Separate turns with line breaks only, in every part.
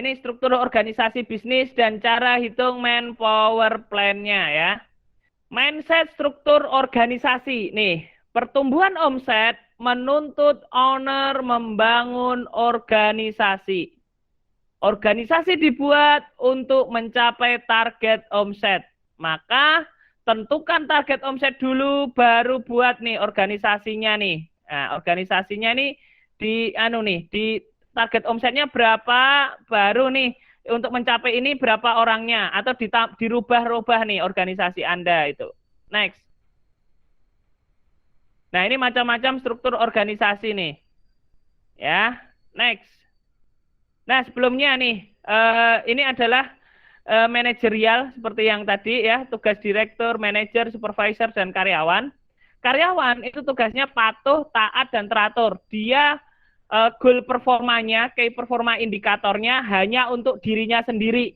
ini struktur organisasi bisnis dan cara hitung manpower plan-nya ya. Mindset struktur organisasi. Nih, pertumbuhan omset menuntut owner membangun organisasi. Organisasi dibuat untuk mencapai target omset. Maka tentukan target omset dulu, baru buat nih organisasinya nih. Nah, organisasinya nih di target omsetnya berapa, baru nih untuk mencapai ini berapa orangnya, atau dirubah-rubah nih organisasi Anda itu. Next. Nah, ini macam-macam struktur organisasi nih. Ya, next. Nah, sebelumnya nih, ini adalah manajerial seperti yang tadi ya, tugas direktur, manajer, supervisor, dan karyawan. Karyawan itu tugasnya patuh, taat, dan teratur. Dia goal performanya, key performa indikatornya hanya untuk dirinya sendiri.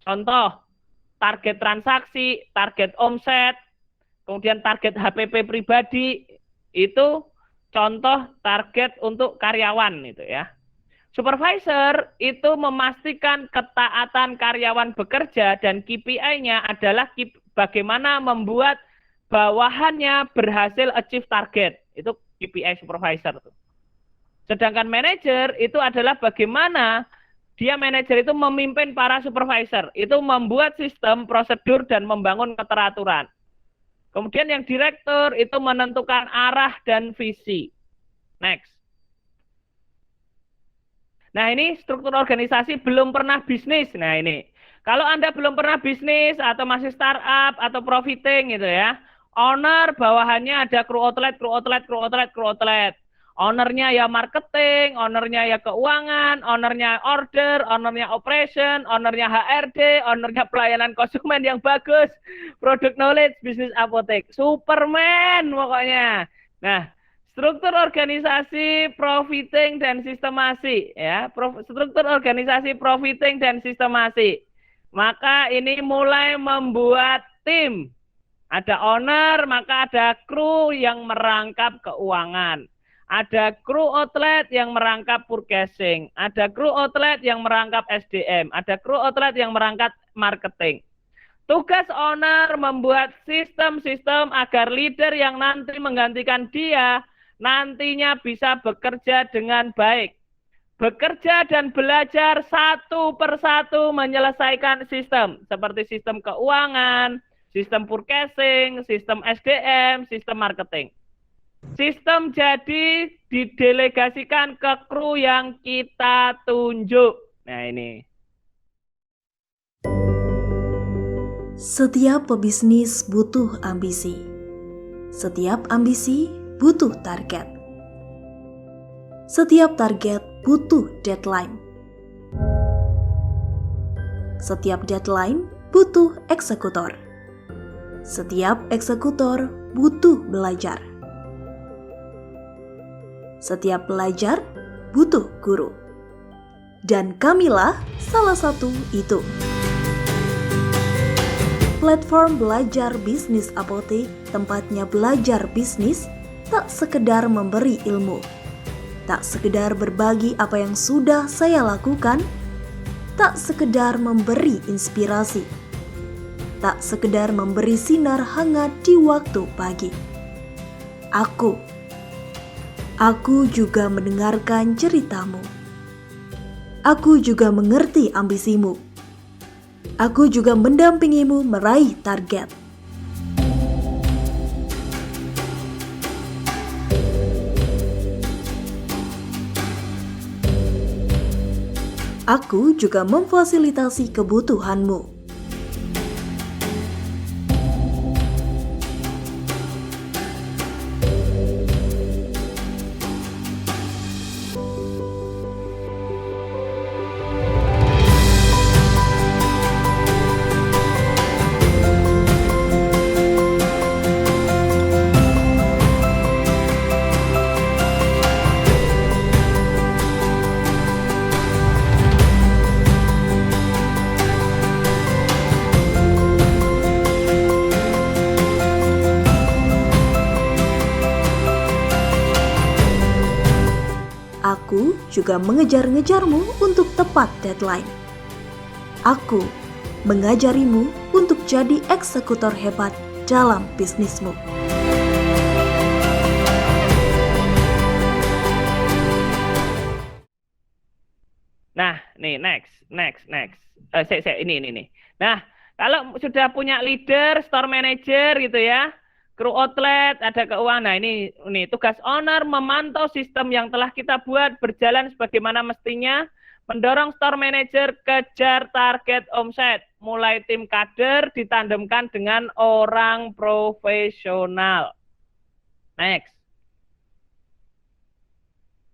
Contoh, target transaksi, target omset, kemudian target HPP pribadi, itu contoh target untuk karyawan itu ya. Supervisor itu memastikan ketaatan karyawan bekerja dan KPI-nya adalah bagaimana membuat bawahannya berhasil achieve target. Itu KPI supervisor. Sedangkan manajer itu adalah bagaimana dia manajer itu memimpin para supervisor. Itu membuat sistem, prosedur, dan membangun keteraturan. Kemudian yang direktur itu menentukan arah dan visi. Next. Nah, ini struktur organisasi belum pernah bisnis. Nah, ini. Kalau Anda belum pernah bisnis atau masih startup atau profiting gitu ya. Owner bawahannya ada kru outlet. Ownernya ya marketing, ownernya ya keuangan, ownernya order, ownernya operation, ownernya HRD, ownernya pelayanan konsumen yang bagus, product knowledge, bisnis apotek. Superman pokoknya. Nah, struktur organisasi profiting dan sistemasi ya, struktur organisasi profiting dan sistemasi. Maka ini mulai membuat tim. Ada owner, maka ada kru yang merangkap keuangan. Ada kru outlet yang merangkap purchasing, ada kru outlet yang merangkap SDM, ada kru outlet yang merangkap marketing. Tugas owner membuat sistem-sistem agar leader yang nanti menggantikan dia nantinya bisa bekerja dengan baik. Bekerja dan belajar satu persatu menyelesaikan sistem, seperti sistem keuangan, sistem purchasing, sistem SDM, sistem marketing. Sistem jadi didelegasikan ke kru yang kita tunjuk. Nah, ini.
Setiap pebisnis butuh ambisi. Setiap ambisi butuh target. Setiap target butuh deadline. Setiap deadline butuh eksekutor. Setiap eksekutor butuh belajar. Setiap belajar butuh guru. Dan kamilah salah satu itu. Platform belajar bisnis apotek, tempatnya belajar bisnis, tak sekedar memberi ilmu. Tak sekedar berbagi apa yang sudah saya lakukan. Tak sekedar memberi inspirasi. Tak sekedar memberi sinar hangat di waktu pagi. Aku juga mendengarkan ceritamu. Aku juga mengerti ambisimu. Aku juga mendampingimu meraih target. Aku juga memfasilitasi kebutuhanmu. Aku juga mengejar-ngejarmu untuk tepat deadline. Aku mengajarimu untuk jadi eksekutor hebat dalam bisnismu.
Nah, nih next. Ini. Nah, kalau sudah punya leader, store manager gitu ya, kru outlet, ada keuangan. Nah, ini tugas owner memantau sistem yang telah kita buat berjalan sebagaimana mestinya, mendorong store manager kejar target omset. Mulai tim kader ditandemkan dengan orang profesional. Next.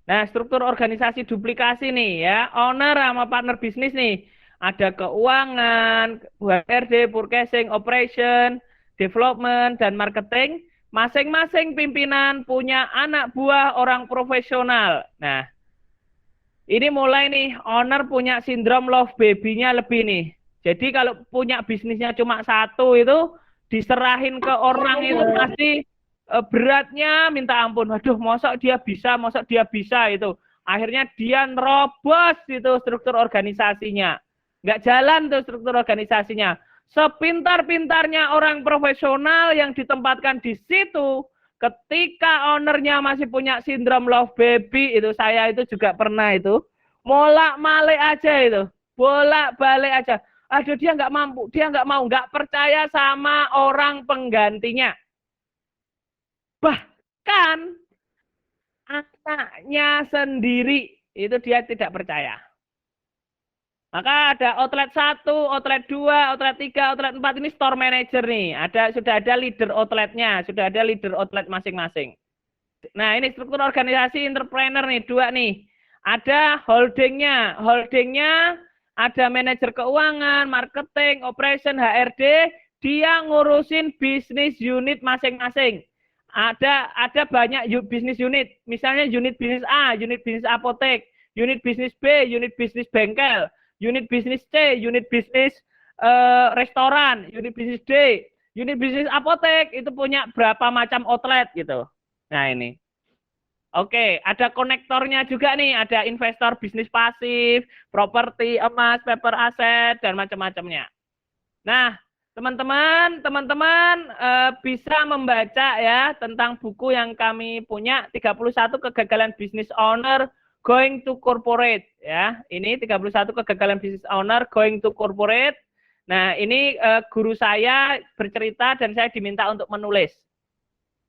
Nah, struktur organisasi duplikasi nih ya, owner sama partner bisnis nih. Ada keuangan, HRD, purchasing, operation, development, dan marketing. Masing-masing pimpinan punya anak buah orang profesional. Nah, ini mulai nih, owner punya sindrom love baby-nya lebih nih. Jadi kalau punya bisnisnya cuma satu itu, diserahin ke orang itu pasti beratnya minta ampun. Waduh, mosok dia bisa itu. Akhirnya dia nerobos itu struktur organisasinya. Nggak jalan tuh struktur organisasinya. Sepintar-pintarnya orang profesional yang ditempatkan di situ, ketika ownernya masih punya sindrom love baby, itu saya itu juga pernah itu. Bolak-balik aja itu. Bolak-balik aja. Aduh, dia nggak mampu, dia nggak mau, nggak percaya sama orang penggantinya. Bahkan anaknya sendiri itu dia tidak percaya. Maka ada outlet 1, outlet 2, outlet 3, outlet 4 ini store manager nih. Sudah ada leader outletnya, sudah ada leader outlet masing-masing. Nah, ini struktur organisasi entrepreneur nih, 2 nih. Ada holdingnya. Holdingnya ada manajer keuangan, marketing, operation, HRD, dia ngurusin bisnis unit masing-masing. Ada banyak bisnis unit, misalnya unit bisnis A, unit bisnis apotek, unit bisnis B, unit bisnis bengkel, unit bisnis C, unit bisnis restoran, unit bisnis D, unit bisnis apotek itu punya berapa macam outlet gitu. Nah ini. Oke, ada konektornya juga nih, ada investor bisnis pasif, properti, emas, paper aset, dan macam-macamnya. Nah, teman-teman bisa membaca ya tentang buku yang kami punya 31 kegagalan business owner going to corporate ya. Ini 31 kegagalan business owner going to corporate. Nah, ini guru saya bercerita dan saya diminta untuk menulis.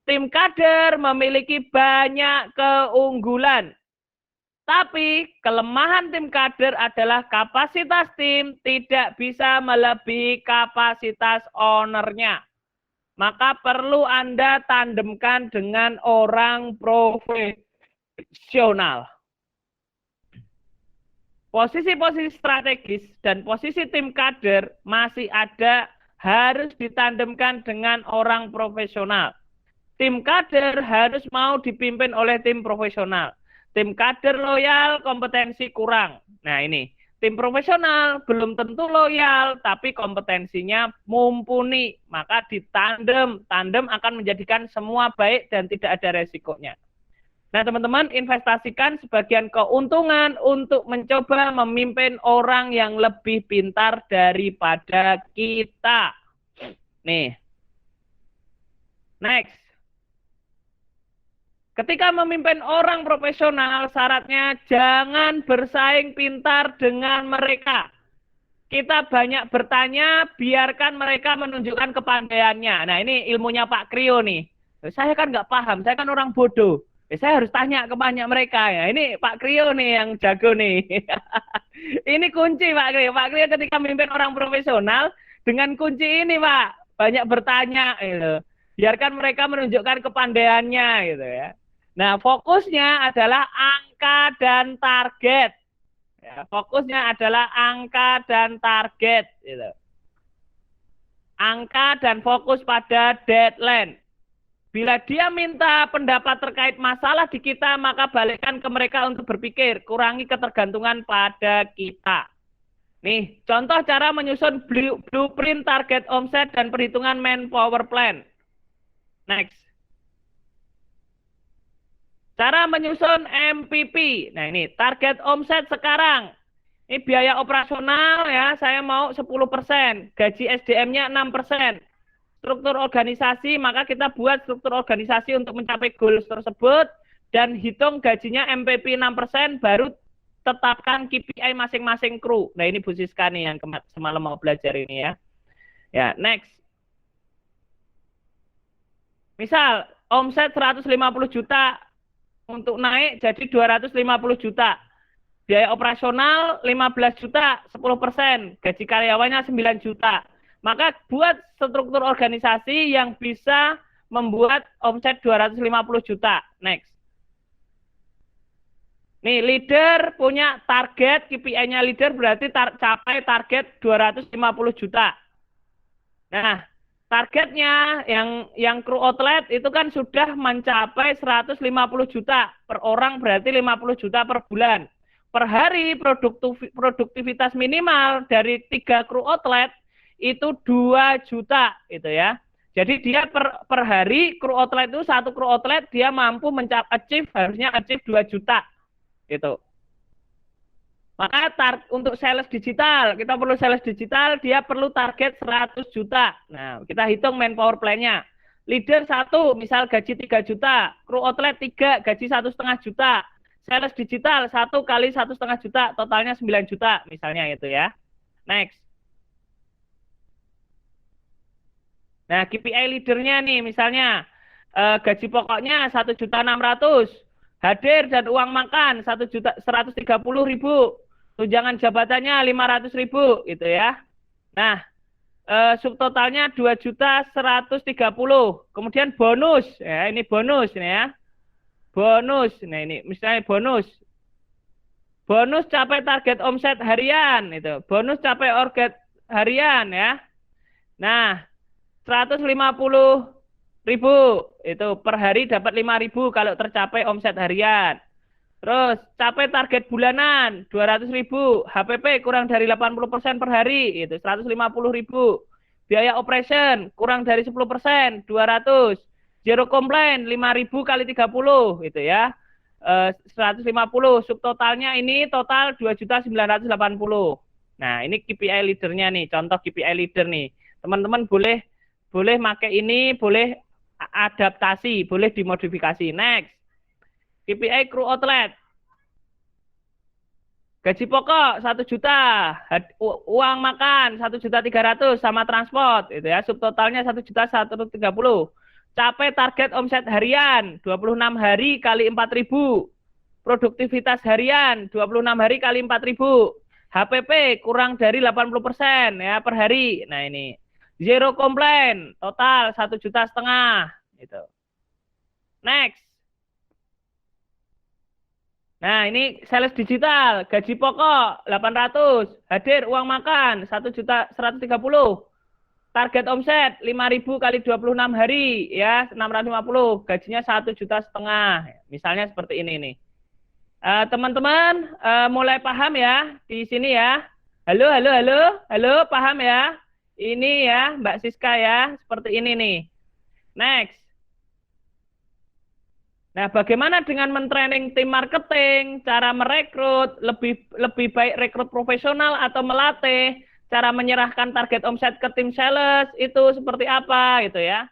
Tim kader memiliki banyak keunggulan. Tapi kelemahan tim kader adalah kapasitas tim tidak bisa melebihi kapasitas ownernya. Maka perlu Anda tandemkan dengan orang profesional. Posisi-posisi strategis dan posisi tim kader masih ada, harus ditandemkan dengan orang profesional. Tim kader harus mau dipimpin oleh tim profesional. Tim kader loyal, kompetensi kurang. Nah ini, tim profesional belum tentu loyal, tapi kompetensinya mumpuni. Maka ditandem, tandem akan menjadikan semua baik dan tidak ada resikonya. Nah teman-teman, investasikan sebagian keuntungan untuk mencoba memimpin orang yang lebih pintar daripada kita. Nih, next. Ketika memimpin orang profesional, syaratnya jangan bersaing pintar dengan mereka. Kita banyak bertanya, biarkan mereka menunjukkan kepandaiannya. Nah, ini ilmunya Pak Krio nih. Saya kan nggak paham, saya kan orang bodoh. Saya harus tanya ke banyak mereka ya. Ini Pak Krio nih yang jago nih. Ini kunci Pak Krio. Pak Krio ketika memimpin orang profesional, dengan kunci ini Pak, banyak bertanya. Gitu. Biarkan mereka menunjukkan kepandaiannya gitu ya. Nah, fokusnya adalah angka dan target. Ya, fokusnya adalah angka dan target. Gitu. Angka dan fokus pada deadline. Bila dia minta pendapat terkait masalah di kita, maka balikkan ke mereka untuk berpikir. Kurangi ketergantungan pada kita. Nih, contoh cara menyusun blueprint target omset dan perhitungan manpower plan. Next. Cara menyusun MPP. Nah ini target omset sekarang. Ini biaya operasional ya, saya mau 10%, gaji SDM-nya 6%. Struktur organisasi, maka kita buat struktur organisasi untuk mencapai goals tersebut, dan hitung gajinya MPP 6%, baru tetapkan KPI masing-masing kru. Nah, ini Bu Siska nih yang semalam mau belajar ini ya. Ya, next. Misal, omset 150 juta, untuk naik jadi 250 juta. Biaya operasional 15 juta, 10%. Gaji karyawannya 9 juta. Maka buat struktur organisasi yang bisa membuat omset 250 juta. Next. Nih, leader punya target, KPI-nya leader berarti capai target 250 juta. Nah, targetnya yang kru outlet itu kan sudah mencapai 150 juta per orang, berarti 50 juta per bulan. Per hari produktivitas minimal dari 3 kru outlet itu 2 juta gitu ya. Jadi dia per hari kru outlet itu, 1 kru outlet dia mampu harusnya achieve 2 juta gitu. Maka untuk sales digital, kita perlu sales digital, dia perlu target 100 juta. Nah, kita hitung manpower plan-nya. Leader 1, misal gaji 3 juta. Kru outlet 3, gaji 1,5 juta. Sales digital 1 kali 1,5 juta, totalnya 9 juta, misalnya itu ya. Next. Nah, KPI leadernya nih, misalnya gaji pokoknya 1.600.000. Hadir dan uang makan 1.130.000. Tunjangan jabatannya 500.000 gitu ya. Nah, subtotalnya 2.130.000. Kemudian bonus, ya ini bonus nih ya. Bonus, nah ini misalnya bonus. Bonus capai target omset harian itu. Bonus capai target harian ya. Nah, 150.000 itu per hari dapat 5.000 kalau tercapai omset harian. Terus capai target bulanan 200.000, HPP kurang dari 80% per hari itu 150.000. Biaya operation kurang dari 10%, 200. Zero complaint 5.000 kali 30 gitu ya. 150, subtotalnya ini total 2.980. Nah, ini KPI leadernya nih, contoh KPI leader nih. Teman-teman boleh pakai ini, boleh adaptasi, boleh dimodifikasi. Next. KPI kru outlet. Gaji pokok 1 juta, uang makan 1.300.000 sama transport itu ya, subtotalnya 1.130.000. Capai target omset harian 26 hari kali 4.000. Produktivitas harian 26 hari kali 4.000. HPP kurang dari 80% ya per hari. Nah, ini zero complaint, total 1,5 juta gitu. Next. Nah, ini sales digital, gaji pokok 800, hadir uang makan 1.130.000. Target omset 5.000 kali 26 hari ya, 650, gajinya 1,5 juta. Misalnya seperti ini nih. Teman-teman mulai paham ya di sini ya. Halo, paham ya? Ini ya, Mbak Siska ya, seperti ini nih. Next. Nah, bagaimana dengan mentraining tim marketing, cara merekrut, lebih baik rekrut profesional atau melatih, cara menyerahkan target omset ke tim sales itu seperti apa gitu ya.